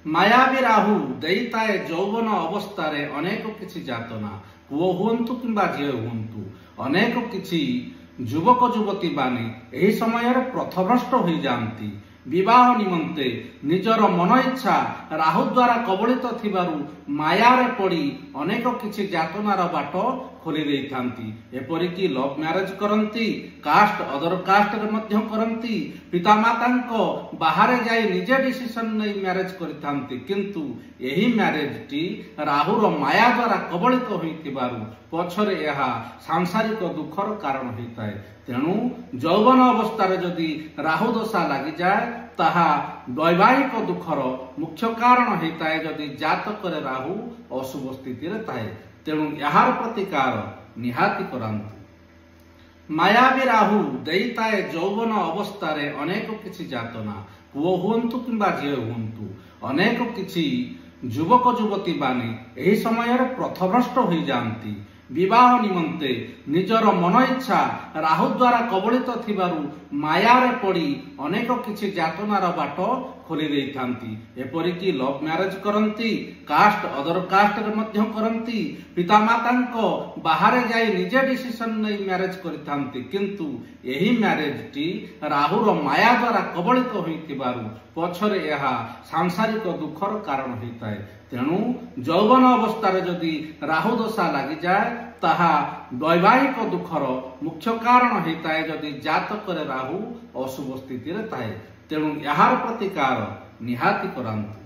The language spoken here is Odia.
ମାୟାବୀ ରାହୁ ଦେଇଥାଏ ଯୌବନ ଅବସ୍ଥାରେ ଅନେକ କିଛି ଯାତନା। ପୁଅ ହୁଅନ୍ତୁ କିମ୍ବା ଝିଅ ହୁଅନ୍ତୁ, ଅନେକ କିଛି ଯୁବକ ଯୁବତୀ ମାନେ ଏହି ସମୟରେ ପଥଭ୍ରଷ୍ଟ ହୋଇଯାଆନ୍ତି। ବିବାହ ନିମନ୍ତେ ନିଜର ମନ ଇଚ୍ଛା ରାହୁ ଦ୍ୱାରା କବଳିତ ଥିବାରୁ ମାୟାରେ ପଡ଼ି ଅନେକ କିଛି ଯାତନାର ବାଟ ଖୋଲି ଦେଇଥାନ୍ତି। ଏପରିକି ଲଭ୍ ମ୍ୟାରେଜ କରନ୍ତି, କାଷ୍ଟ ଅଦର କାଷ୍ଟରେ ମଧ୍ୟ କରନ୍ତି, ପିତାମାତାଙ୍କ ବାହାରେ ଯାଇ ନିଜେ ଡିସିସନ ନେଇ ମ୍ୟାରେଜ କରିଥାନ୍ତି। କିନ୍ତୁ ଏହି ମ୍ୟାରେଜଟି ରାହୁର ମାୟା ଦ୍ୱାରା କବଳିତ ହୋଇଥିବାରୁ ପଛରେ ଏହା ସାଂସାରିକ ଦୁଃଖର କାରଣ ହୋଇଥାଏ। ତେଣୁ ଯୌବନ ଅବସ୍ଥାରେ ଯଦି ରାହୁ ଦଶା ଲାଗିଯାଏ ତାହା ବୈବାହିକ ଦୁଃଖର ମୁଖ୍ୟ କାରଣ ହୋଇଥାଏ ଯଦି ଜାତକରେ ରାହୁ ଅଶୁଭ ସ୍ଥିତିରେ ଥାଏ। ତେଣୁ ଏହାର ପ୍ରତିକାର ନିହାତି କରାନ୍ତୁ। ମାୟାବୀ ରାହୁ ଦେଇଥାଏ ଯୌବନ ଅବସ୍ଥାରେ ଅନେକ କିଛି ଯାତନା। ପୁଅ ହୁଅନ୍ତୁ କିମ୍ବା ଝିଅ ହୁଅନ୍ତୁ, ଅନେକ କିଛି ଯୁବକ ଯୁବତୀ ମାନେ ଏହି ସମୟରେ ପଥଭ୍ରଷ୍ଟ ହୋଇଯାଆନ୍ତି। ବିବାହ ନିମନ୍ତେ ନିଜର ମନ ଇଚ୍ଛା ରାହୁ ଦ୍ୱାରା କବଳିତ ଥିବାରୁ ମାୟାରେ ପଡ଼ି ଅନେକ କିଛି ଯାତନାର ବାଟ ଖୋଲି ଦେଇଥାନ୍ତି। ଏପରିକି ଲଭ୍ ମ୍ୟାରେଜ କରନ୍ତି, କାଷ୍ଟ ଅଦର କାଷ୍ଟରେ ମଧ୍ୟ କରନ୍ତି, ପିତାମାତାଙ୍କ ବାହାରେ ଯାଇ ନିଜେ ଡିସିସନ ନେଇ ମ୍ୟାରେଜ କରିଥାନ୍ତି। କିନ୍ତୁ ଏହି ମ୍ୟାରେଜଟି ରାହୁର ମାୟା ଦ୍ୱାରା କବଳିତ ହୋଇଥିବାରୁ ପଛରେ ଏହା ସାଂସାରିକ ଦୁଃଖର କାରଣ ହୋଇଥାଏ। ତେଣୁ ଯୌବନ ଅବସ୍ଥାରେ ଯଦି ରାହୁ ଦଶା ଲାଗିଯାଏ ତାହା ବୈବାହିକ ଦୁଃଖର ମୁଖ୍ୟ କାରଣ ହୋଇଥାଏ ଯଦି ଜାତକରେ ରାହୁ ଅଶୁଭ ସ୍ଥିତିରେ ଥାଏ। ତେଣୁ ଏହାର ପ୍ରତିକାର ନିହାତି କରାନ୍ତୁ।